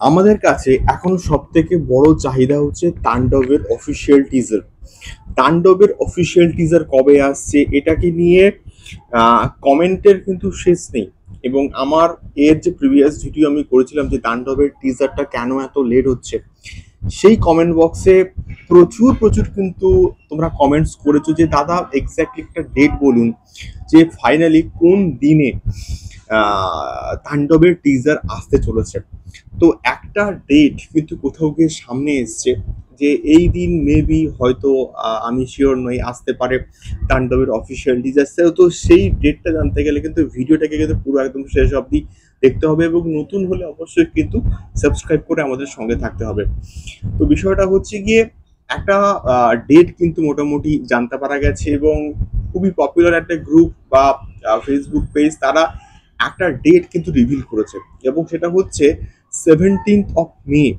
আমাদের কাছে এখন সবথেকে বড় চাহিদা হচ্ছে তাণ্ডবের অফিসিয়াল টিজার। তাণ্ডবের অফিসিয়াল টিজার কবে আসছে এটাকে নিয়ে কমেন্টের কিন্তু শেষ নেই। এবং আমার এর যে প্রিভিয়াস ভিডিও আমি করেছিলাম যে তাণ্ডবের টিজারটা কেন এত লেট হচ্ছে, সেই কমেন্ট বক্সে প্রচুর প্রচুর কিন্তু তোমরা কমেন্টস করেছো যে দাদা এক্স্যাক্টলি একটা ডেট বলুন যে ফাইনালি কোন দিনে তাণ্ডবের টিজার আসতে চলেছে। তো একটা ডেট কিন্তু কোথাও গিয়ে সামনে এসছে যে এই দিন মেবি হয়তো আমি শিওর নই আসতে পারে তাণ্ডবের অফিসিয়াল টিজার। তো সেই ডেটটা জানতে গেলে কিন্তু ভিডিওটাকে কিন্তু পুরো একদম শেষ অবধি দেখতে হবে এবং নতুন হলে অবশ্যই কিন্তু সাবস্ক্রাইব করে আমাদের সঙ্গে থাকতে হবে। তো বিষয়টা হচ্ছে গিয়ে একটা ডেট কিন্তু মোটামুটি জানতে পারা গেছে এবং খুবই পপুলার একটা গ্রুপ বা ফেসবুক পেজ তারা একটা ডেট কিন্তু রিভিল করেছে এবং সেটা হচ্ছে 17th of May।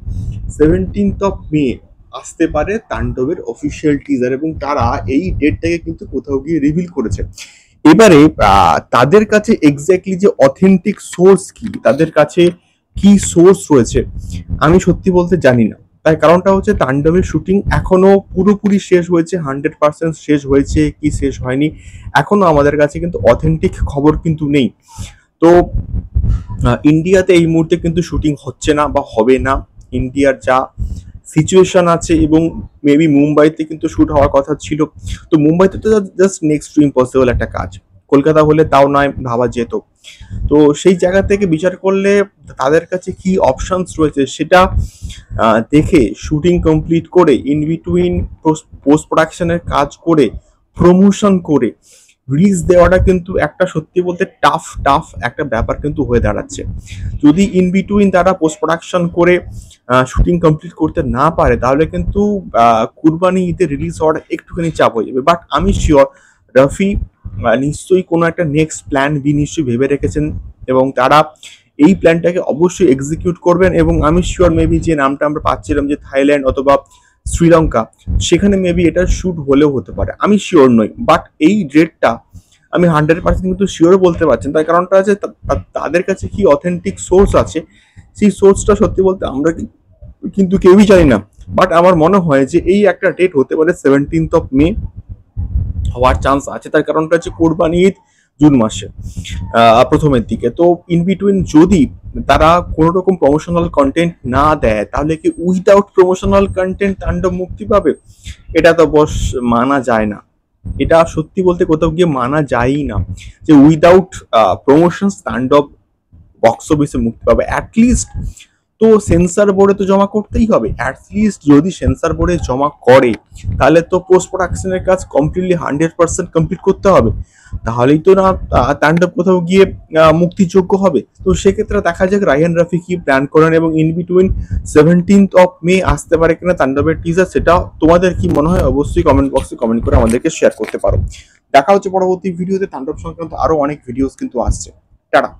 17th of May আসতে পারে তাণ্ডবের অফিসিয়াল টিজার এবং তারা এই ডেটটাকে কিন্তু কোথাও গিয়ে রিভিল করেছে। এবারে তাদের কাছে এক্স্যাক্টলি যে অথেন্টিক সোর্স কি, তাদের কাছে কি সোর্স রয়েছে আমি সত্যি বলতে জানি না। তার কারণটা হচ্ছে তাণ্ডবের শুটিং এখনো পুরোপুরি শেষ হয়েছে, 100% শেষ হয়েছে কি শেষ হয়নি এখনো আমাদের কাছে কিন্তু অথেন্টিক খবর কিন্তু নেই। তো ইন্ডিয়াতে এই মুহূর্তে কিন্তু শুটিং হচ্ছে না বা হবে না। ইন্ডিয়ার যা সিচুয়েশন আছে এবং মেবি মুম্বাইতে কিন্তু শুট হওয়ার কথা ছিল, তো মুম্বাইতে তো জাস্ট নেক্সট টু ইম্পসিবল একটা কাজ, কলকাতা হলে তাও নয় ভাবা যেত। তো সেই জায়গা থেকে বিচার করলে তাদের কাছে কি অপশনস রয়েছে সেটা দেখে শুটিং কমপ্লিট করে ইন বিটুইন পোস্ট প্রোডাকশনের কাজ করে প্রমোশন করে রিলিজ দেওয়াটা কিন্তু একটা সত্যি বলতে টাফ একটা ব্যাপার কিন্তু হয়ে দাঁড়াচ্ছে। যদি ইন বিটুইন তারা পোস্ট প্রোডাকশন করে শুটিং কমপ্লিট করতে না পারে তাহলে কিন্তু কুরবানি ঈদে রিলিজ হওয়াটা একটুখানি চাপ হয়ে যাবে। বাট আমি শিওর রফি নিশ্চয়ই কোনো একটা নেক্সট প্ল্যান বি নিশ্চয়ই ভেবে রেখেছেন এবং তারা এই প্ল্যানটাকে অবশ্যই এক্সিকিউট করবেন এবং আমি শিওর মেবি যে নামটা আমরা পাচ্ছিলাম যে থাইল্যান্ড অথবা শ্রীলঙ্কা, সেখানে মেবি এটা শুট হলেও হতে পারে, আমি শিওর নই। বাট এই ডেটটা আমি 100% কিন্তু শিওর বলতে পারছেন, তার কারণটা আছে তাদের কাছে কি অথেন্টিক সোর্স আছে, সেই সোর্সটা সত্যি বলতে আমরা কিন্তু কেউই জানি না। বাট আমার মনে হয় যে এই একটা ডেট হতে পারে 17th of May হওয়ার চান্স আছে। তার কারণটা হচ্ছে কোরবানি ঈদ জুন মাসে প্রথমের দিকে। তো ইন বিটুইন যদি তারা কোনো রকম প্রমোশনাল কন্টেন্ট না দেয় তাহলে কি উইদাউট প্রমোশনাল কন্টেন্ট তাণ্ডব মুক্তি পাবে? এটা তো বস মানা যায় না, এটা সত্যি বলতে কোথাও গিয়ে মানা যায়ই না যে উইদাউট প্রমোশন তাণ্ডব বক্স অফিসে মুক্তি পাবে। অ্যাটলিস্ট তো সেন্সার বোর্ডে তো জমা করতেই হবে, অ্যাটলিস্ট যদি সেন্সার বোর্ডে জমা করে তাহলে তো পোস্ট প্রোডাকশনের কাজ কমপ্লিটলি 100% কমপ্লিট করতে হবে, তাহলেই তো না তাণ্ডব কোথাও গিয়ে মুক্তিযোগ্য হবে। তো সেক্ষেত্রে দেখা যাক রায়হান রাফি কি প্ল্যান করেন এবং in between 17th of May আসতে পারে কিনা তাণ্ডবের টিজার, সেটা তোমাদের কি মনে হয় অবশ্যই কমেন্ট বক্সে কমেন্ট করে আমাদেরকে শেয়ার করতে পারো। দেখা হচ্ছে পরবর্তী ভিডিওতে, তাণ্ডব সংক্রান্ত আরো অনেক ভিডিওস কিন্তু আসছে। টাটা।